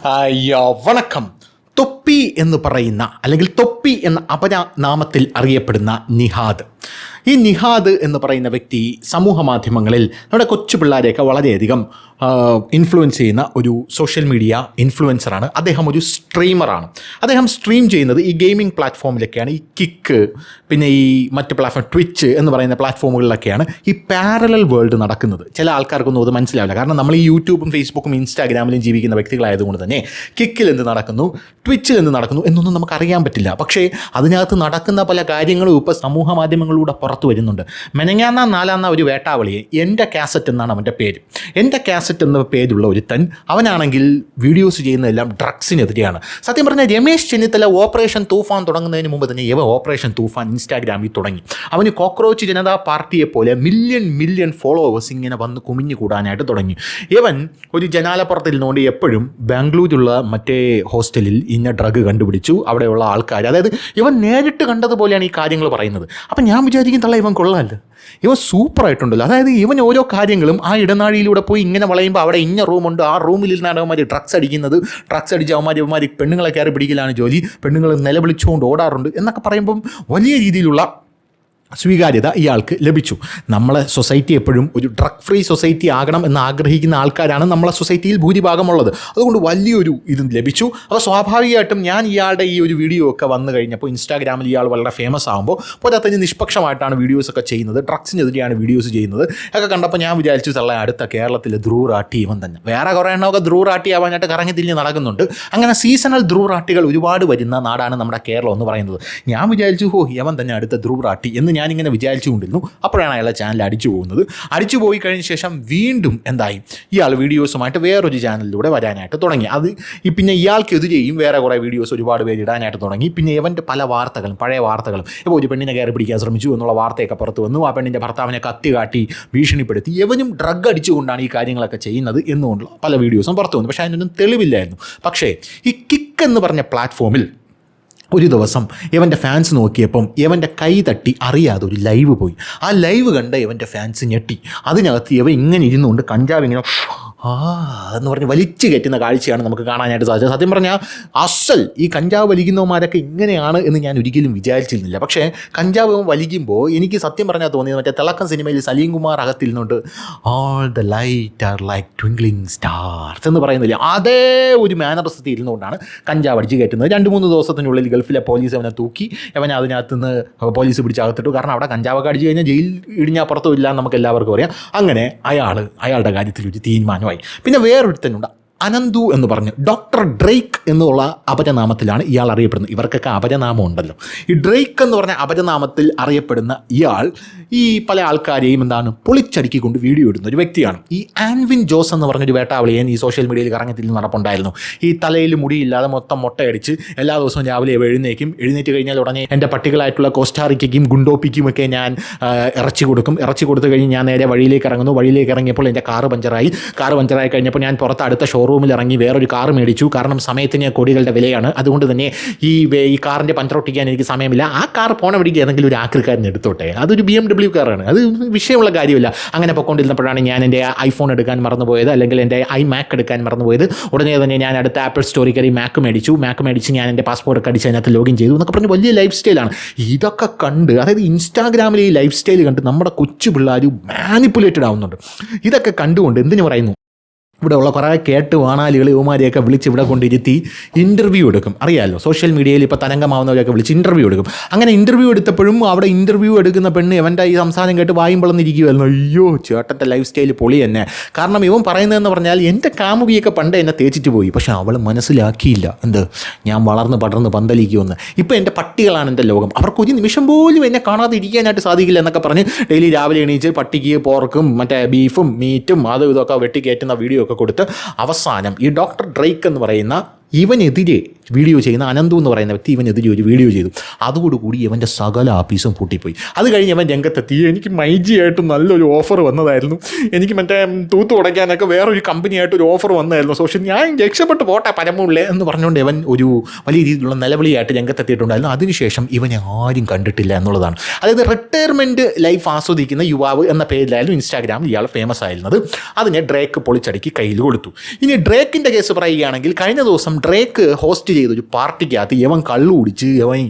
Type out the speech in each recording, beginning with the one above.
അയ്യോ വണക്കം. തൊപ്പി എന്ന് പറയുന്ന അല്ലെങ്കിൽ തൊപ്പി എന്ന അപരനാമത്തിൽ അറിയപ്പെടുന്ന നിഹാദ്. ഈ നിഹാദ് എന്ന് പറയുന്ന വ്യക്തി സമൂഹ മാധ്യമങ്ങളിൽ നമ്മുടെ കൊച്ചു പിള്ളേരെയൊക്കെ വളരെയധികം ഇൻഫ്ലുവൻസ് ചെയ്യുന്ന ഒരു സോഷ്യൽ മീഡിയ ഇൻഫ്ലുവൻസറാണ്. അദ്ദേഹം ഒരു സ്ട്രീമറാണ്. അദ്ദേഹം സ്ട്രീം ചെയ്യുന്നത് ഈ ഗെയിമിംഗ് പ്ലാറ്റ്ഫോമിലൊക്കെയാണ്. ഈ കിക്ക്, പിന്നെ ഈ മറ്റ് പ്ലാറ്റ്ഫോം ട്വിച്ച് എന്ന് പറയുന്ന പ്ലാറ്റ്ഫോമുകളിലൊക്കെയാണ് ഈ പാരലൽ വേൾഡ് നടക്കുന്നത്. ചില ആൾക്കാർക്കൊന്നും അത് മനസ്സിലാവില്ല. കാരണം നമ്മൾ ഈ യൂട്യൂബും ഫേസ്ബുക്കും ഇൻസ്റ്റാഗ്രാമിലും ജീവിക്കുന്ന വ്യക്തികളായതുകൊണ്ട് തന്നെ കിക്കിൽ എന്ത് നടക്കുന്നു, ട്വിച്ചിൽ എന്ത് നടക്കുന്നു എന്നൊന്നും നമുക്കറിയാൻ പറ്റില്ല. പക്ഷേ അതിനകത്ത് നടക്കുന്ന പല കാര്യങ്ങളും ഇപ്പോൾ സമൂഹ മാധ്യമങ്ങളിലൂടെ പുറത്തു വരുന്നുണ്ട്. മെനങ്ങാന്ന നാലാന്ന ഒരു വേട്ടാവളിയെ എൻ്റെ കാസറ്റ് എന്നാണ് അവൻ്റെ പേര്. എൻ്റെ കാസറ്റ് എന്ന പേരുള്ള ഒരുത്തൻ, അവനാണെങ്കിൽ വീഡിയോസ് ചെയ്യുന്നതെല്ലാം ഡ്രഗ്സിനെതിരെയാണ്. സത്യം പറഞ്ഞാൽ രമേശ് ചെന്നിത്തല ഓപ്പറേഷൻ തൂഫാൻ തുടങ്ങുന്നതിന് മുമ്പ് തന്നെ ഇവ ഓപ്പറേഷൻ തൂഫാൻ ഇൻസ്റ്റാഗ്രാമിൽ തുടങ്ങി. അവന് കോക്രോച്ച് ജനതാ പാർട്ടിയെ പോലെ മില്യൺ ഫോളോവേഴ്സ് ഇങ്ങനെ വന്ന് കുമിഞ്ഞു കൂടാനായിട്ട് തുടങ്ങി. ഇവൻ ഒരു ജനാലപ്പുറത്തിൽ നിന്നുകൊണ്ട് എപ്പോഴും ബാംഗ്ലൂരിലുള്ള മറ്റേ ഹോസ്റ്റലിൽ ഇന്ന ഡ്രഗ് കണ്ടുപിടിച്ചു, അവിടെയുള്ള ആൾക്കാർ, അതായത് ഇവൻ നേരിട്ട് കണ്ടതുപോലെയാണ് ഈ കാര്യങ്ങൾ പറയുന്നത്. അപ്പം ഞാൻ വിചാരിക്കും തള്ള ഇവൻ കൊള്ളാമല്ലോ, ഇവൻ സൂപ്പറായിട്ടുണ്ടല്ലോ. അതായത് ഇവൻ ഓരോ കാര്യങ്ങളും ആ ഇടനാഴിയിലൂടെ പോയി ഇങ്ങനെ വളയുമ്പോൾ അവിടെ ഇന്ന റൂമുണ്ട്, ആ റൂമിൽ നിന്നാണ് അവന്മാർ ഡ്രഗ്സ് അടിക്കുന്നത്, ഡ്രഗ്സ് അടിച്ച് അവന്മാർ പെണ്ണുങ്ങളെ കയറി പിടിക്കലാണ് ജോലി, പെണ്ണുങ്ങൾ നിലവിളിച്ചുകൊണ്ട് ഓടാറുണ്ട് എന്നൊക്കെ പറയുമ്പം വലിയ രീതിയിലുള്ള സ്വീകാര്യത ഇയാൾക്ക് ലഭിച്ചു. നമ്മളെ സൊസൈറ്റി എപ്പോഴും ഒരു ഡ്രഗ് ഫ്രീ സൊസൈറ്റി ആകണം എന്ന് ആഗ്രഹിക്കുന്ന ആൾക്കാരാണ് നമ്മളെ സൊസൈറ്റിയിൽ ഭൂരിഭാഗമുള്ളത്. അതുകൊണ്ട് വലിയൊരു ഇതും ലഭിച്ചു. അപ്പോൾ സ്വാഭാവികമായിട്ടും ഞാൻ ഇയാളുടെ ഈ ഒരു വീഡിയോ ഒക്കെ വന്നു കഴിഞ്ഞപ്പോൾ ഇൻസ്റ്റാഗ്രാമിൽ ഇയാൾ വളരെ ഫേമസ് ആകുമ്പോൾ പോരാത്തതിന് നിഷ്പക്ഷമായിട്ടാണ് വീഡിയോസൊക്കെ ചെയ്യുന്നത്, ഡ്രഗ്സിനെതിരെയാണ് വീഡിയോസ് ചെയ്യുന്നത് ഒക്കെ കണ്ടപ്പോൾ ഞാൻ വിചാരിച്ചു തള്ള അടുത്ത കേരളത്തിലെ ധ്രുവറാട്ടി ഇവൻ തന്നെ. വേറെ കുറേ എണ്ണമൊക്കെ ധ്രുവറാട്ടി ആവാനായിട്ട് കറങ്ങി തിരിഞ്ഞ് നടക്കുന്നുണ്ട്. അങ്ങനെ സീസണൽ ധ്രുവറാട്ടികൾ ഒരുപാട് വരുന്ന നാടാണ് നമ്മുടെ കേരളം എന്ന് പറയുന്നത്. ഞാൻ വിചാരിച്ചു ഇവൻ തന്നെ അടുത്ത ധ്രുവറാട്ടി എന്ന് ഞാനിങ്ങനെ വിചാരിച്ചുകൊണ്ടിരുന്നു. അപ്പോഴാണ് അയാളെ ചാനൽ അടിച്ചു പോകുന്നത്. അടിച്ചു പോയി കഴിഞ്ഞ ശേഷം വീണ്ടും എന്തായി, ഇയാൾ വീഡിയോസുമായിട്ട് വേറൊരു ചാനലിലൂടെ വരാനായിട്ട് തുടങ്ങി. അത് പിന്നെ ഇയാൾക്കെതിരെയും വേറെ കുറേ വീഡിയോസ് ഒരുപാട് പേര് ഇടാനായിട്ട് തുടങ്ങി. പിന്നെ ഇവൻ്റെ പല വാർത്തകളും, പഴയ വാർത്തകളും, ഇപ്പോൾ ഒരു പെണ്ണിനെ കയറി പിടിക്കാൻ ശ്രമിച്ചു എന്നുള്ള വാർത്തയൊക്കെ പുറത്ത് വന്നു. ആ പെണ്ണിൻ്റെ ഭർത്താവിനെ കത്തി കാട്ടി ഭീഷണിപ്പെടുത്തി ഇവനും ഡ്രഗ് അടിച്ചുകൊണ്ടാണ് ഈ കാര്യങ്ങളൊക്കെ ചെയ്യുന്നത് എന്നുകൊണ്ടുള്ള പല വീഡിയോസും പുറത്ത് വന്നു. പക്ഷേ അതിനൊന്നും തെളിവില്ലായിരുന്നു. പക്ഷേ ഈ കിക്ക് എന്ന് പറഞ്ഞ പ്ലാറ്റ്ഫോമിൽ ഒരു ദിവസം ഇവൻ്റെ ഫാൻസ് നോക്കിയപ്പം ഇവൻ്റെ കൈ തട്ടി അറിയാതെ ഒരു ലൈവ് പോയി. ആ ലൈവ് കണ്ട ഇവൻ്റെ ഫാൻസ് ഞെട്ടി. അതിനകത്ത് ഇവ ഇങ്ങനെ ഇരുന്നുകൊണ്ട് കഞ്ചാവ് ഇങ്ങനെ എന്ന് പറഞ്ഞ് വലിച്ചു കയറ്റുന്ന കാഴ്ചയാണ് നമുക്ക് കാണാനായിട്ട് സാധിച്ചത്. സത്യം പറഞ്ഞാൽ അസൽ ഈ കഞ്ചാവ് വലിക്കുന്നവന്മാരൊക്കെ ഇങ്ങനെയാണ് എന്ന് ഞാൻ ഒരിക്കലും വിചാരിച്ചിരുന്നില്ല. പക്ഷേ കഞ്ചാവ് വലിക്കുമ്പോൾ എനിക്ക് സത്യം പറഞ്ഞാൽ തോന്നിയത് മറ്റേ തിളക്കം സിനിമയിൽ സലീം കുമാർ അകത്തിരുന്നുകൊണ്ട് all the light are like twinkling stars എന്ന് പറയുന്നില്ല, അതേ ഒരു മാനറിസത്തിൽ ഇരുന്നുകൊണ്ടാണ് കഞ്ചാവ് അടിച്ച് കയറ്റുന്നത്. 2-3 ദിവസത്തിനുള്ളിൽ ഗൾഫിലെ പോലീസ് അവനെ തൂക്കി, അവനെ അതിനകത്ത് നിന്ന് പോലീസ് പിടിച്ചകത്തിട്ടു. കാരണം അവിടെ കഞ്ചാവൊക്കെ അടിച്ച് കഴിഞ്ഞാൽ ജയിൽ ഇടിഞ്ഞാൽ പുറത്തും ഇല്ല എന്ന് നമുക്ക് എല്ലാവർക്കും അറിയാം. അങ്ങനെ അയാളുടെ കാര്യത്തിൽ ഒരു തീരുമാനമായി. പിന്നെ വേറൊരുത്തനുണ്ട്, അനന്തു എന്ന് പറഞ്ഞ് ഡോക്ടർ ഡ്രേക്ക് എന്നുള്ള അപരനാമത്തിലാണ് ഇയാൾ അറിയപ്പെടുന്നത്. ഇവർക്കൊക്കെ അപരനാമം ഉണ്ടല്ലോ. ഈ ഡ്രേക്ക് എന്ന് പറഞ്ഞ അപരനാമത്തിൽ അറിയപ്പെടുന്ന ഇയാൾ ഈ പല ആൾക്കാരെയും പൊളിച്ചടുക്കിക്കൊണ്ട് വീഡിയോ ഇടുന്ന ഒരു വ്യക്തിയാണ്. ഈ ആൻവിൻ ജോസ് എന്ന് പറഞ്ഞൊരു വേട്ടാവളിയൻ ഈ സോഷ്യൽ മീഡിയയിൽ കറങ്ങത്തിൽ നടപ്പുണ്ടായിരുന്നു. ഈ തലയിൽ മുടിയില്ലാതെ മൊത്തം മുട്ടയടിച്ച് എല്ലാ ദിവസവും രാവിലെ എഴുന്നേറ്റ് കഴിഞ്ഞാൽ ഉടനെ എൻ്റെ പട്ടികളായിട്ടുള്ള കോസ്റ്റാറിക്കയ്ക്കും ഗുണ്ടോപ്പിക്കും ഒക്കെ ഞാൻ ഇറച്ചി കൊടുത്തു കഴിഞ്ഞ് ഞാൻ നേരെ വഴിയിലേക്ക് ഇറങ്ങിയപ്പോൾ എൻ്റെ കാറ് പഞ്ചറായി കഴിഞ്ഞപ്പോൾ ഞാൻ പുറത്ത് അടുത്ത ഷോറൂമിൽ ഇറങ്ങി വേറൊരു കാർ മേടിച്ചു. കാരണം സമയത്തിന് കോടികളുടെ വിലയാണ്. അതുകൊണ്ട് തന്നെ ഈ കാറിൻ്റെ പഞ്ചറൊട്ടിക്കാൻ എനിക്ക് സമയമില്ല. ആ കാർ പോണ വഴിക്ക് ഏതെങ്കിലും ഒരു ആക്രിക്കാരൻ എടുത്തോട്ടെ, അതൊരു BMW കാറാണ്, അത് വിഷയമുള്ള കാര്യമില്ല. അങ്ങനെ പൊയ്ക്കൊണ്ടിരുന്നപ്പോഴാണ് ഞാൻ എൻ്റെ ഐഫോൺ എടുക്കാൻ മറന്നുപോയത്, അല്ലെങ്കിൽ എൻ്റെ iMac എടുക്കാൻ മറന്നുപോയത്. ഉടനെ തന്നെ ഞാൻ അടുത്ത ആപ്പിൾ സ്റ്റോറിൽ കയറി മാക്ക് മേടിച്ച് ഞാൻ എൻ്റെ പാസ്പോർട്ട് ഒക്കെ അടിച്ച് അതിനകത്ത് ലോഗിൻ ചെയ്തു എന്നൊക്കെ പറഞ്ഞ് വലിയ ലൈഫ് സ്റ്റൈലാണ്. ഇതൊക്കെ കണ്ട്, അതായത് ഇൻസ്റ്റാഗ്രാമിൽ ഈ ലൈഫ് സ്റ്റൈൽ കണ്ട് നമ്മുടെ കൊച്ചു പിള്ളേർ മാനിപ്പുലേറ്റഡ് ആവുന്നുണ്ട്. ഇതൊക്കെ കണ്ടുകൊണ്ട് എന്തിനു പറയുന്നു, ഇവിടെയുള്ള കുറേ കേട്ട് വാണാലികൾ യുവമാരെയൊക്കെ വിളിച്ച് ഇവിടെ കൊണ്ടിരുത്തി ഇൻ്റർവ്യൂ എടുക്കും. അറിയാമല്ലോ, സോഷ്യൽ മീഡിയയിൽ ഇപ്പോൾ തരംഗമാവുന്നവരെയൊക്കെ വിളിച്ച് ഇൻ്റർവ്യൂ എടുക്കും. അങ്ങനെ ഇൻ്റർവ്യൂ എടുത്തപ്പോഴും അവിടെ ഇൻ്റർവ്യൂ എടുക്കുന്ന പെണ്ണ് ഇവൻ്റെ ഈ സംസാരം കേട്ട് വായും പിളന്നിരിക്കുമായിരുന്നു. അയ്യോ, ചേട്ടൻ്റെ ലൈഫ് സ്റ്റൈൽ പൊളി തന്നെ. കാരണം ഇവൻ പറയുന്നതെന്ന് പറഞ്ഞാൽ എൻ്റെ കാമുകിയൊക്കെ പണ്ട് എന്നെ തേച്ചിട്ട് പോയി, പക്ഷേ അവൾ മനസ്സിലാക്കിയില്ല ഞാൻ വളർന്ന് പടർന്ന് പന്തലിക്കുമെന്ന്. ഇപ്പോൾ എൻ്റെ പട്ടികളാണ് എൻ്റെ ലോകം, അവർക്ക് ഒരു നിമിഷം പോലും എന്നെ കാണാതെ ഇരിക്കാനായിട്ട് സാധിക്കില്ല എന്നൊക്കെ പറഞ്ഞ് ഡെയിലി രാവിലെ എണീച്ച് പട്ടിക്ക് പോർക്കും മറ്റേ ബീഫും മീറ്റും ഇതൊക്കെ വെട്ടിക്കയറ്റുന്ന വീഡിയോ ഒക്കെ കൊടുത്ത് അവസാനം ഈ ഡോക്ടർ ഡ്രേക്ക് എന്ന് പറയുന്ന ഇവനെതിരെ വീഡിയോ ചെയ്യുന്ന അനന്തു എന്ന് പറയുന്ന വ്യക്തി ഇവനെതിരെ ഒരു വീഡിയോ ചെയ്തു. അതോടുകൂടി ഇവൻ്റെ സകല ആഫീസും പൂട്ടിപ്പോയി. അത് കഴിഞ്ഞ് ഇവൻ രംഗത്തെത്തി, എനിക്ക് മൈജിയായിട്ട് നല്ലൊരു ഓഫർ വന്നതായിരുന്നു, എനിക്ക് മറ്റേ തൂത്ത് ഉടയ്ക്കാനൊക്കെ വേറൊരു കമ്പനിയായിട്ട് ഒരു ഓഫർ വന്നതായിരുന്നു, സോഷ്യൽ ഞാൻ രക്ഷപ്പെട്ട് പോട്ടെ പരമുള്ളേ എന്ന് പറഞ്ഞുകൊണ്ട് ഇവൻ ഒരു വലിയ രീതിയിലുള്ള നിലവിളിയായിട്ട് രംഗത്തെത്തിയിട്ടുണ്ടായിരുന്നു. അതിനുശേഷം ഇവനെ ആരും കണ്ടിട്ടില്ല എന്നുള്ളതാണ്. അതായത് റിട്ടയർമെൻറ്റ് ലൈഫ് ആസ്വദിക്കുന്ന യുവാവ് എന്ന പേരിലായിരുന്നു ഇൻസ്റ്റാഗ്രാമിൽ ഇയാൾ ഫേമസ് ആയിരുന്നത്. അതിനെ ഡ്രേക്ക് പൊളിച്ചടുക്കി കയ്യിൽ കൊടുത്തു. ഇനി ഡ്രേക്കിൻ്റെ കേസ് പറയുകയാണെങ്കിൽ കഴിഞ്ഞ ദിവസം ഡ്രേക്ക് ഹോസ്റ്റ് ചെയ്തൊരു പാർട്ടിക്കകത്ത് ഇവൻ കള്ളു കുടിച്ച് ഇവൻ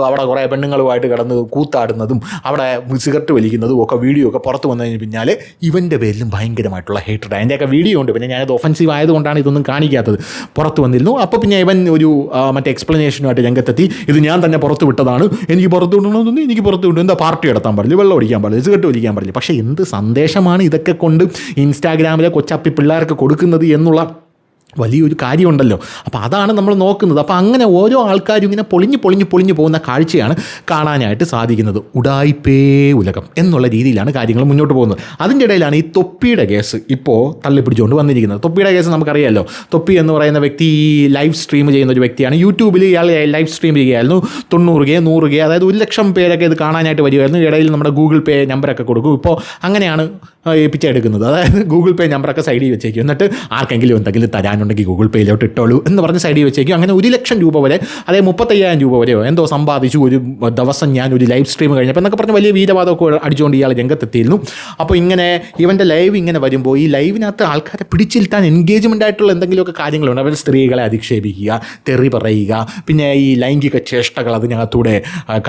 അവിടെ കുറേ പെണ്ണുങ്ങളുമായിട്ട് കിടന്ന് കൂത്താടുന്നതും അവിടെ സിഗരറ്റ് വലിക്കുന്നതും ഒക്കെ വീഡിയോ ഒക്കെ പുറത്ത് വന്നതിന് പിന്നാലെ ഇവൻ്റെ പേരിലും ഭയങ്കരമായിട്ടുള്ള ഹേറ്റഡ്. അതിൻ്റെയൊക്കെ വീഡിയോ ഉണ്ട്, പിന്നെ ഞാനത് ഒഫൻസീവ് ആയതുകൊണ്ടാണ് ഇതൊന്നും കാണിക്കാത്തത്, പുറത്ത് വന്നിരുന്നു. അപ്പോൾ പിന്നെ ഇവൻ ഒരു മറ്റേ എക്സ്പ്ലനേഷനുമായിട്ട് രംഗത്തെത്തി, ഇത് ഞാൻ തന്നെ പുറത്ത് വിട്ടതാണ്, എനിക്ക് പുറത്ത് വിടണമെന്നൊന്നും എനിക്ക് പുറത്ത് വിട്ടു, എന്താ പാർട്ടി നടത്താൻ പാടില്ല, വെള്ളം ഒടിക്കാൻ പാടില്ല, സിഗരറ്റ് വലിക്കാൻ പാടില്ല. പക്ഷേ എന്ത് സന്ദേശമാണ് ഇതൊക്കെ കൊണ്ട് ഇൻസ്റ്റാഗ്രാമിലെ കൊച്ചപ്പി പിള്ളേർക്ക് കൊടുക്കുന്നത് എന്നുള്ള വലിയൊരു കാര്യമുണ്ടല്ലോ. അപ്പോൾ അതാണ് നമ്മൾ നോക്കുന്നത്. അപ്പോൾ അങ്ങനെ ഓരോ ആൾക്കാരും ഇങ്ങനെ പൊളിഞ്ഞു പോകുന്ന കാഴ്ചയാണ് കാണാനായിട്ട് സാധിക്കുന്നത്. ഉടായിപ്പേ ഉലകം എന്നുള്ള രീതിയിലാണ് കാര്യങ്ങൾ മുന്നോട്ട് പോകുന്നത്. അതിൻ്റെ ഇടയിലാണ് ഈ തൊപ്പിയുടെ കേസ് ഇപ്പോൾ തള്ളിപ്പിടിച്ചുകൊണ്ട് വന്നിരിക്കുന്നത്. തൊപ്പിയുടെ കേസ് നമുക്കറിയാമല്ലോ. തൊപ്പി എന്ന് പറയുന്ന വ്യക്തി ലൈവ് സ്ട്രീം ചെയ്യുന്ന ഒരു വ്യക്തിയാണ്. യൂട്യൂബിൽ ഇയാൾ ലൈവ് സ്ട്രീം ചെയ്യുകയായിരുന്നു. 90K 100K അതായത് 1,00,000 പേരൊക്കെ ഇത് കാണാനായിട്ട് വരുമായിരുന്നു. ഇടയിൽ നമ്മുടെ ഗൂഗിൾ പേ നമ്പറൊക്കെ കൊടുക്കും. ഇപ്പോൾ അങ്ങനെയാണ് പിച്ചെടുക്കുന്നത്. അതായത് ഗൂഗിൾ പേ നമ്പറൊക്കെ സൈഡിൽ വെച്ചേക്കും. എന്നിട്ട് ആർക്കെങ്കിലും എന്തെങ്കിലും തരാനുണ്ടെങ്കിൽ ഗൂഗിൾ പേയിലോട്ട് ഇട്ടോളൂ എന്ന് പറഞ്ഞ് സൈഡിൽ വെച്ചേക്കും. അങ്ങനെ 1,00,000 രൂപ വരെ, അതായത് 35,000 രൂപ വരെയോ എന്തോ സമ്പാദിച്ചു ഒരു ദിവസം ഞാൻ ഒരു ലൈവ് സ്ട്രീം കഴിഞ്ഞപ്പോൾ എന്നൊക്കെ പറഞ്ഞ് വലിയ വീരവാദമൊക്കെ അടിച്ചുകൊണ്ട് ഇയാൾ രംഗത്തെത്തിയിരുന്നു. അപ്പോൾ ഇങ്ങനെ ഇവൻ്റെ ലൈവ് ഇങ്ങനെ വരുമ്പോൾ ഈ ലൈവിനകത്ത് ആൾക്കാരെ പിടിച്ചിരുത്താൻ എൻഗേജ്മെൻ്റ് ആയിട്ടുള്ള എന്തെങ്കിലുമൊക്കെ കാര്യങ്ങളുണ്ട്. അവർ സ്ത്രീകളെ അധിക്ഷേപിക്കുക, തെറി പറയുക, പിന്നെ ഈ ലൈംഗിക ചേഷ്ടകൾ അതിനകത്തൂടെ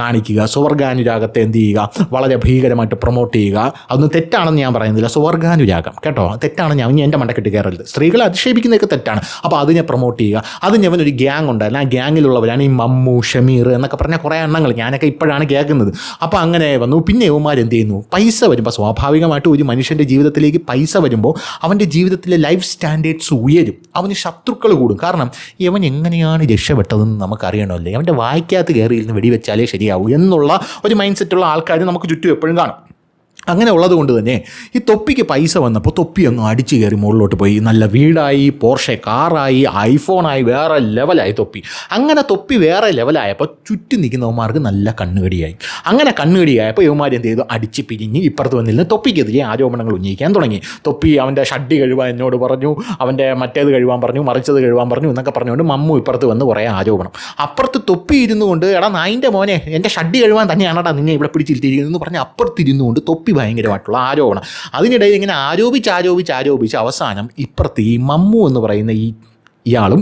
കാണിക്കുക, സ്വർഗാനുരാഗത്തെ എന്ത് ചെയ്യുക, വളരെ ഭീകരമായിട്ട് പ്രൊമോട്ട് ചെയ്യുക. അതൊന്നും തെറ്റാണെന്ന് ഞാൻ പറയുന്നില്ല, സ്വർഗാനുരാഗം കേട്ടോ, തെറ്റാണ്. ഞാൻ എൻ്റെ മണ്ടക്കെട്ട് കയറരുത്. സ്ത്രീകളെ അധിക്ഷേപിക്കുന്നതൊക്കെ തെറ്റാണ്. അപ്പോൾ അതിനെ പ്രൊമോട്ട് ചെയ്യുക. അതിന് അവനൊരു ഗ്യാങ് ഉണ്ടായിരുന്നു. ആ ഗ്യാങ്ങിലുള്ളവരാണ് ഈ മമ്മു, ഷമീർ എന്നൊക്കെ പറഞ്ഞ കുറേ എണ്ണങ്ങൾ. ഞാനൊക്കെ ഇപ്പോഴാണ് കേൾക്കുന്നത്. അപ്പോൾ അങ്ങനെ വന്നു. പിന്നെ ഇവന്മാർ എന്ത് ചെയ്യുന്നു, പൈസ വരുമ്പോൾ സ്വാഭാവികമായിട്ട് ഒരു മനുഷ്യൻ്റെ ജീവിതത്തിലേക്ക് പൈസ വരുമ്പോൾ അവൻ്റെ ജീവിതത്തിലെ ലൈഫ് സ്റ്റാൻഡേർഡ്സ് ഉയരും, അവന് ശത്രുക്കൾ കൂടും. കാരണം ഇവൻ എങ്ങനെയാണ് രക്ഷപ്പെട്ടതെന്ന് നമുക്കറിയണമല്ലേ. അവൻ്റെ വായിക്കകത്ത് കയറിയിരുന്ന് വെടിവെച്ചാലേ ശരിയാവൂ എന്നുള്ള ഒരു മൈൻഡ് സെറ്റുള്ള ആൾക്കാർ നമുക്ക് ചുറ്റും എപ്പോഴും കാണും. അങ്ങനെ ഉള്ളത് കൊണ്ട് തന്നെ ഈ തൊപ്പിക്ക് പൈസ വന്നപ്പോൾ തൊപ്പി അങ്ങ് അടിച്ചു കയറി മുകളിലോട്ട് പോയി. നല്ല വീടായി, പോർഷെ കാറായി, ഐഫോണായി, വേറെ ലെവലായി തൊപ്പി. അങ്ങനെ തൊപ്പി വേറെ ലെവലായപ്പോൾ ചുറ്റും നിൽക്കുന്നവന്മാർക്ക് നല്ല കണ്ണുകടിയായി. അങ്ങനെ കണ്ണുകടിയായപ്പോൾ ഇവന്മാർ എന്ത് ചെയ്തു, അടിച്ച് പിരിഞ്ഞ് ഇപ്പുറത്ത് വന്നിരുന്ന് തൊപ്പിക്കെതിരെ ആരോപണങ്ങൾ ഉന്നയിക്കാൻ തുടങ്ങി. തൊപ്പി അവൻ്റെ ഷഡ്ഡി കഴുകാൻ എന്നോട് പറഞ്ഞു, അവൻ്റെ മറ്റേത് കഴുകാൻ പറഞ്ഞു, മറിച്ചത് കഴുകാൻ പറഞ്ഞു എന്നൊക്കെ പറഞ്ഞുകൊണ്ട് മമ്മു ഇപ്പുറത്ത് വന്ന് കുറേ ആരോപണം. അപ്പുറത്ത് തൊപ്പി ഇരുന്നു കൊണ്ട്, എടാ നായിൻ്റെ മോനെ, എൻ്റെ ഷഡ്ഡി കഴുകാൻ തന്നെയാണടാ നിന്നെ ഇവിടെ പിടിച്ചിരുത്തിയിരിക്കുന്നത് എന്ന് പറഞ്ഞ് അപ്പുറത്തിരുന്നു കൊണ്ട് തൊപ്പി ഭയങ്കരമായിട്ടുള്ള ആരോപണം. അതിനിടയിൽ ഇങ്ങനെ ആരോപിച്ച് അവസാനം ഇപ്പുറത്ത് ഈ മമ്മു എന്ന് പറയുന്ന ഇയാളും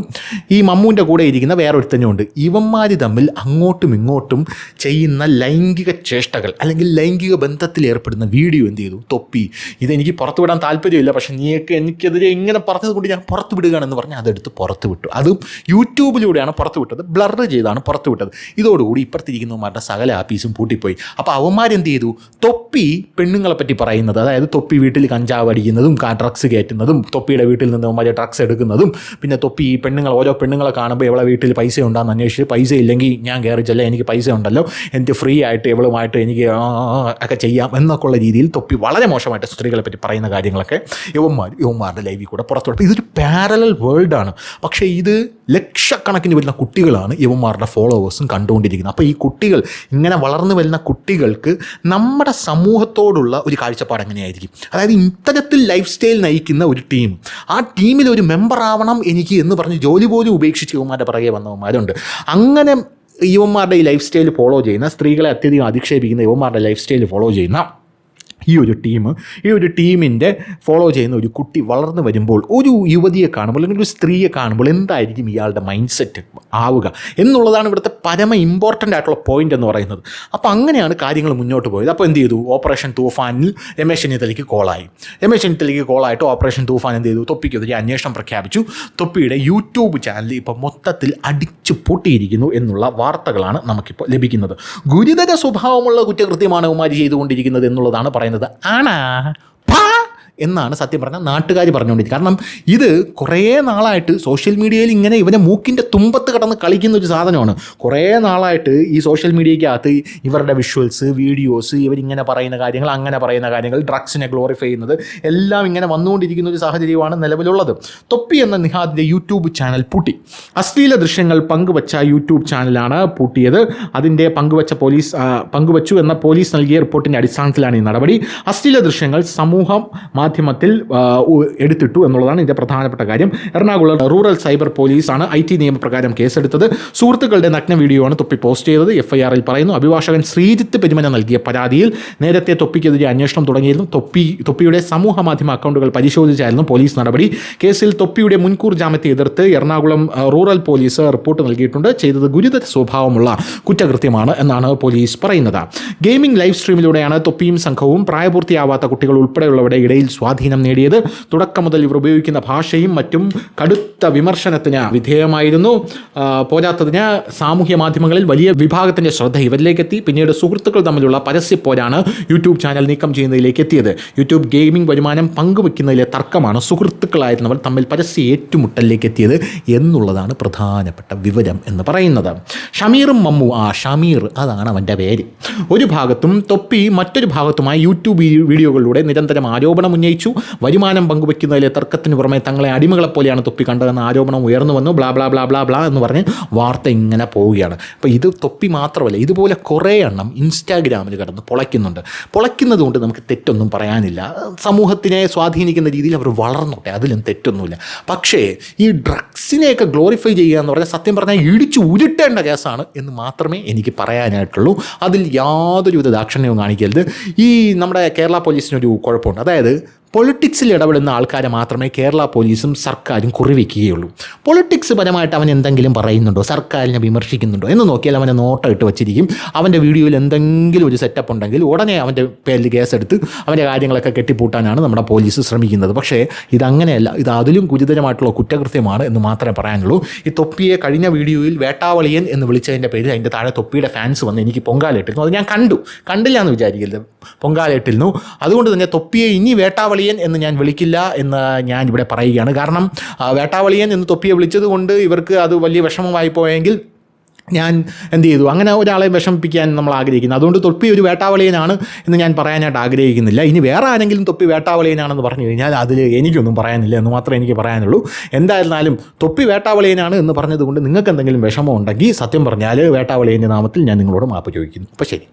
ഈ മമ്മൂൻ്റെ കൂടെ ഇരിക്കുന്ന വേറൊരുത്തനുണ്ട്. ഇവന്മാർ തമ്മിൽ അങ്ങോട്ടും ഇങ്ങോട്ടും ചെയ്യുന്ന ലൈംഗിക ചേഷ്ടകൾ അല്ലെങ്കിൽ ലൈംഗിക ബന്ധത്തിൽ ഏർപ്പെടുന്ന വീഡിയോ എന്ത് ചെയ്തു, തൊപ്പി ഇതെനിക്ക് പുറത്തു വിടാൻ താല്പര്യമില്ല, പക്ഷേ നീയൊക്കെ എനിക്കെതിരെ ഇങ്ങനെ പറഞ്ഞത് കൊണ്ട് ഞാൻ പുറത്ത് വിടുകയാണെന്ന് പറഞ്ഞ് അതെടുത്ത് പുറത്ത് വിട്ടു. അതും യൂട്യൂബിലൂടെയാണ് പുറത്ത് വിട്ടത്, ബ്ലർ ചെയ്താണ് പുറത്ത് വിട്ടത്. ഇതോടുകൂടി ഇപ്പുറത്തിരിക്കുന്നവന്മാരുടെ സകല ആഫീസും പൂട്ടിപ്പോയി. അപ്പോൾ അവന്മാരെന്ത് ചെയ്തു, തൊപ്പി പെണ്ണുങ്ങളെ പറ്റി പറയുന്നത്, അതായത് തൊപ്പി വീട്ടിൽ കഞ്ചാവ് അടിക്കുന്നതും ഡ്രഗ്സ് കയറ്റുന്നതും, തൊപ്പിയുടെ വീട്ടിൽ നിന്ന് അവന്മാർ ഡ്രഗ്സ് എടുക്കുന്നതും, പിന്നെ തൊപ്പി പെണ്ണുങ്ങൾ ഓരോ പെണ്ണുങ്ങളെ കാണുമ്പോൾ ഇവളെ വീട്ടിൽ പൈസ ഉണ്ടാകുന്ന അന്വേഷിച്ച്, പൈസ ഇല്ലെങ്കിൽ ഞാൻ കയറി ചെല്ലാം, എനിക്ക് പൈസ ഉണ്ടല്ലോ, എനിക്ക് ഫ്രീ ആയിട്ട് ഇവളുമായിട്ട് എനിക്ക് ഒക്കെ ചെയ്യാം എന്നൊക്കെ ഉള്ള രീതിയിൽ തൊപ്പി വളരെ മോശമായിട്ട് സ്ത്രീകളെ പറ്റി പറയുന്ന കാര്യങ്ങളൊക്കെ യുവന്മാരുടെ ലൈവിൽ കൂടെ പുറത്തു വിടും. ഇതൊരു പാരലൽ വേൾഡാണ്. പക്ഷേ ഇത് ലക്ഷക്കണക്കിന് വരുന്ന കുട്ടികളാണ് യുവന്മാരുടെ ഫോളോവേഴ്സും കണ്ടുകൊണ്ടിരിക്കുന്നത്. അപ്പോൾ ഈ കുട്ടികൾ, ഇങ്ങനെ വളർന്നു വരുന്ന കുട്ടികൾക്ക് നമ്മുടെ സമൂഹത്തോടുള്ള ഒരു കാഴ്ചപ്പാട് എങ്ങനെയായിരിക്കും? അതായത് ഇത്തരത്തിൽ ലൈഫ് സ്റ്റൈൽ നയിക്കുന്ന ഒരു ടീം, ആ ടീമിൽ ഒരു മെമ്പർ ആവണം എനിക്ക് എന്ന് പറഞ്ഞ് ജോലി പോലും ഉപേക്ഷിച്ച് യുവന്മാരുടെ പിറകെ വന്നവന്മാരുണ്ട്. അങ്ങനെ യുവന്മാരുടെ ഈ ലൈഫ് സ്റ്റൈൽ ഫോളോ ചെയ്യുന്ന, സ്ത്രീകളെ അത്യധികം അധിക്ഷേപിക്കുന്ന യുവന്മാരുടെ ലൈഫ് സ്റ്റൈൽ ഫോളോ ചെയ്യുന്ന ഈ ഒരു ടീമിൻ്റെ ഫോളോ ചെയ്യുന്ന ഒരു കുട്ടി വളർന്നു വരുമ്പോൾ ഒരു യുവതിയെ കാണുമ്പോൾ അല്ലെങ്കിൽ ഒരു സ്ത്രീയെ കാണുമ്പോൾ എന്തായിരിക്കും ഇയാളുടെ മൈൻഡ് സെറ്റ് ആവുക എന്നുള്ളതാണ് ഇവിടുത്തെ പരമ ഇമ്പോർട്ടൻ്റ് ആയിട്ടുള്ള പോയിൻ്റ് എന്ന് പറയുന്നത്. അപ്പോൾ അങ്ങനെയാണ് കാര്യങ്ങൾ മുന്നോട്ട് പോയത്. അപ്പോൾ എന്ത് ചെയ്തു, ഓപ്പറേഷൻ തൂഫാനിൽ രമേശ് ചെന്നിത്തലയ്ക്ക് കോളായിട്ട് ഓപ്പറേഷൻ തൂഫാൻ എന്ത് ചെയ്തു, തൊപ്പിക്കെതിരെ അന്വേഷണം പ്രഖ്യാപിച്ചു. തൊപ്പിയുടെ യൂട്യൂബ് ചാനൽ ഇപ്പോൾ മൊത്തത്തിൽ അടിച്ചു പൂട്ടിയിരിക്കുന്നു എന്നുള്ള വാർത്തകളാണ് നമുക്കിപ്പോൾ ലഭിക്കുന്നത്. ഗുരുതര സ്വഭാവമുള്ള കുറ്റകൃത്യമാണ് ഉമാരി ചെയ്തുകൊണ്ടിരിക്കുന്നത് എന്നുള്ളതാണ് പറയുന്നത്. ആണാ എന്നാണ് സത്യം പറഞ്ഞാൽ നാട്ടുകാർ പറഞ്ഞുകൊണ്ടിരിക്കുന്നത്. കാരണം ഇത് കുറേ നാളായിട്ട് സോഷ്യൽ മീഡിയയിൽ ഇങ്ങനെ ഇവരെ മൂക്കിൻ്റെ തുമ്പത്ത് കിടന്ന് കളിക്കുന്ന ഒരു സാധനമാണ്. കുറേ നാളായിട്ട് ഈ സോഷ്യൽ മീഡിയയ്ക്കകത്ത് ഇവരുടെ വിഷ്വൽസ്, വീഡിയോസ്, ഇവരിങ്ങനെ പറയുന്ന കാര്യങ്ങൾ, അങ്ങനെ പറയുന്ന കാര്യങ്ങൾ, ഡ്രഗ്സിനെ ഗ്ലോറിഫൈ ചെയ്യുന്നത് എല്ലാം ഇങ്ങനെ വന്നുകൊണ്ടിരിക്കുന്ന ഒരു സാഹചര്യമാണ് നിലവിലുള്ളത്. തൊപ്പി എന്ന നിഹാദിൻ്റെ യൂട്യൂബ് ചാനൽ പൂട്ടി. അശ്ലീല ദൃശ്യങ്ങൾ പങ്കുവച്ച യൂട്യൂബ് ചാനലാണ് പൂട്ടിയത്. അതിൻ്റെ പങ്കുവച്ചു എന്ന പോലീസ് നൽകിയ റിപ്പോർട്ടിൻ്റെ അടിസ്ഥാനത്തിലാണ് ഈ നടപടി. അശ്ലീല ദൃശ്യങ്ങൾ സമൂഹ മാധ്യമത്തിൽ എടുത്തിട്ടു എന്നുള്ളതാണ് ഇതിൻ്റെ പ്രധാനപ്പെട്ട കാര്യം. എറണാകുളം റൂറൽ സൈബർ പോലീസാണ് IT നിയമപ്രകാരം കേസെടുത്തത്. സുഹൃത്തുക്കളുടെ നഗ്ന വീഡിയോ ആണ് തൊപ്പി പോസ്റ്റ് ചെയ്തത്. FIR-ൽ പറയുന്നു. അഭിഭാഷകൻ ശ്രീജിത്ത് പെരുമന നൽകിയ പരാതിയിൽ നേരത്തെ തൊപ്പിക്കെതിരെ അന്വേഷണം തുടങ്ങിയിരുന്നു. തൊപ്പിയുടെ സമൂഹ മാധ്യമ അക്കൗണ്ടുകൾ പരിശോധിച്ചായിരുന്നു പോലീസ് നടപടി. കേസിൽ തൊപ്പിയുടെ മുൻകൂർ ജാമ്യത്തെ എതിർത്ത് എറണാകുളം റൂറൽ പോലീസ് റിപ്പോർട്ട് നൽകിയിട്ടുണ്ട്. ചെയ്തത് ഗുരുതര സ്വഭാവമുള്ള കുറ്റകൃത്യമാണ് എന്നാണ് പോലീസ് പറയുന്നത്. ഗെയിമിംഗ് ലൈവ് സ്ട്രീമിലൂടെയാണ് തൊപ്പിയും സംഘവും പ്രായപൂർത്തിയാവാത്ത കുട്ടികൾ ഉൾപ്പെടെയുള്ളവരുടെ ഇടയിൽ സ്വാധീനം നേടിയത്. തുടക്കം മുതൽ ഇവർ ഉപയോഗിക്കുന്ന ഭാഷയും മറ്റും കടുത്ത വിമർശനത്തിന് വിധേയമായിരുന്നു. പോരാത്തതിന് സാമൂഹ്യ മാധ്യമങ്ങളിൽ വലിയ വിഭാഗത്തിൻ്റെ ശ്രദ്ധ ഇവരിലേക്ക് എത്തി. പിന്നീട് സുഹൃത്തുക്കൾ തമ്മിലുള്ള പരസ്യപ്പോരാണ് യൂട്യൂബ് ചാനൽ നീക്കം ചെയ്യുന്നതിലേക്ക് എത്തിയത്. യൂട്യൂബ് ഗെയിമിംഗ് വരുമാനം പങ്കുവെക്കുന്നതിലെ തർക്കമാണ് സുഹൃത്തുക്കളായിരുന്നവർ തമ്മിൽ പരസ്യ ഏറ്റുമുട്ടലിലേക്ക് എത്തിയത് എന്നുള്ളതാണ് പ്രധാനപ്പെട്ട വിവരം എന്ന് പറയുന്നത്. ഷമീറും മമ്മു, ഷമീർ അതാണ് അവൻ്റെ പേര്, ഒരു ഭാഗത്തും തൊപ്പി മറ്റൊരു ഭാഗത്തുമായി യൂട്യൂബ് വീഡിയോകളിലൂടെ നിരന്തരം ആരോപണം ഉന്നയിച്ചു. വരുമാനം പങ്കുവെക്കുന്നതിലെ തർക്കത്തിന് പുറമെ തങ്ങളെ അടിമകളെപ്പോലെയാണ് തൊപ്പി കണ്ടതെന്ന ആരോപണം ഉയർന്നു വന്നു. Blah blah blah blah blah എന്ന് പറഞ്ഞ് വാർത്ത ഇങ്ങനെ പോവുകയാണ്. അപ്പോൾ ഇത് തൊപ്പി മാത്രമല്ല, ഇതുപോലെ കുറേ എണ്ണം ഇൻസ്റ്റാഗ്രാമിൽ കിടന്ന് പൊളയ്ക്കുന്നത് കൊണ്ട് നമുക്ക് തെറ്റൊന്നും പറയാനില്ല. സമൂഹത്തിനെ സ്വാധീനിക്കുന്ന രീതിയിൽ അവർ വളർന്നോട്ടെ, അതിലും തെറ്റൊന്നുമില്ല. പക്ഷേ ഈ ഡ്രഗ്സിനെയൊക്കെ ഗ്ലോറിഫൈ ചെയ്യുക എന്ന് പറഞ്ഞാൽ സത്യം പറഞ്ഞാൽ ഇടിച്ചു ഉരുട്ടേണ്ട കേസാണ് എന്ന് മാത്രമേ എനിക്ക് പറയാനായിട്ടുള്ളൂ. അതിൽ യാതൊരുവിധ ദാക്ഷിണ്യവും കാണിക്കരുത്. ഈ നമ്മുടെ കേരള പോലീസിനൊരു കുഴപ്പമുണ്ട്. അതായത് പൊളിറ്റിക്സിൽ ഇടപെടുന്ന ആൾക്കാരെ മാത്രമേ കേരള പോലീസും സർക്കാരും കുറിവെക്കുകയുള്ളൂ. പൊളിറ്റിക്സ് പരമായിട്ട് അവൻ എന്തെങ്കിലും പറയുന്നുണ്ടോ, സർക്കാരിനെ വിമർശിക്കുന്നുണ്ടോ എന്ന് നോക്കിയാൽ അവനെ നോട്ടം ഇട്ട് വച്ചിരിക്കും. അവൻ്റെ വീഡിയോയിൽ എന്തെങ്കിലും ഒരു സെറ്റപ്പ് ഉണ്ടെങ്കിൽ ഉടനെ അവൻ്റെ പേരിൽ കേസെടുത്ത് അവൻ്റെ കാര്യങ്ങളൊക്കെ കെട്ടിപ്പൂട്ടാനാണ് നമ്മുടെ പോലീസ് ശ്രമിക്കുന്നത്. പക്ഷേ ഇതങ്ങനെയല്ല, ഇത് അതിലും ഗുരുതരമായിട്ടുള്ള കുറ്റകൃത്യമാണ് എന്ന് മാത്രമേ പറയാനുള്ളൂ. ഈ തൊപ്പിയെ കഴിഞ്ഞ വീഡിയോയിൽ വേട്ടാവളിയൻ എന്ന് വിളിച്ചതിൻ്റെ പേരിൽ അതിൻ്റെ താഴെ തൊപ്പിയുടെ ഫാൻസ് വന്ന് എനിക്ക് പൊങ്കാലിട്ടിരുന്നു. അത് ഞാൻ കണ്ടില്ല എന്ന് വിചാരിക്കരുത്, പൊങ്കാലിട്ടിരുന്നു. അതുകൊണ്ട് തന്നെ തൊപ്പിയെ ഇനി വേട്ടാവളിയൻ എന്ന് ഞാൻ വിളിക്കില്ല എന്ന് ഞാൻ ഇവിടെ പറയുകയാണ്. കാരണം വേട്ടാവളിയൻ എന്ന് തൊപ്പിയെ വിളിച്ചത് കൊണ്ട് ഇവർക്ക് അത് വലിയ വിഷമമായി പോയെങ്കിൽ ഞാൻ എന്ത് ചെയ്തു, അങ്ങനെ ഒരാളെ വിഷമിപ്പിക്കാൻ നമ്മൾ ആഗ്രഹിക്കുന്നു. അതുകൊണ്ട് തൊപ്പി ഒരു വേട്ടാവളിയനാണ് എന്ന് ഞാൻ പറയാനായിട്ട് ആഗ്രഹിക്കുന്നില്ല. ഇനി വേറെ ആരെങ്കിലും തൊപ്പി വേട്ടാവളിയനാണെന്ന് പറഞ്ഞു കഴിഞ്ഞാൽ അതിൽ എനിക്കൊന്നും പറയാനില്ല എന്ന് മാത്രമേ എനിക്ക് പറയാനുള്ളൂ. എന്തായിരുന്നാലും തൊപ്പി വേട്ടാവളിയനാണ് എന്ന് പറഞ്ഞതുകൊണ്ട് നിങ്ങൾക്ക് എന്തെങ്കിലും വിഷമം ഉണ്ടെങ്കിൽ സത്യം പറഞ്ഞാൽ വേട്ടാവളിയൻ്റെ നാമത്തിൽ ഞാൻ നിങ്ങളോട് മാപ്പ് ചോദിക്കുന്നു. അപ്പോൾ ശരി.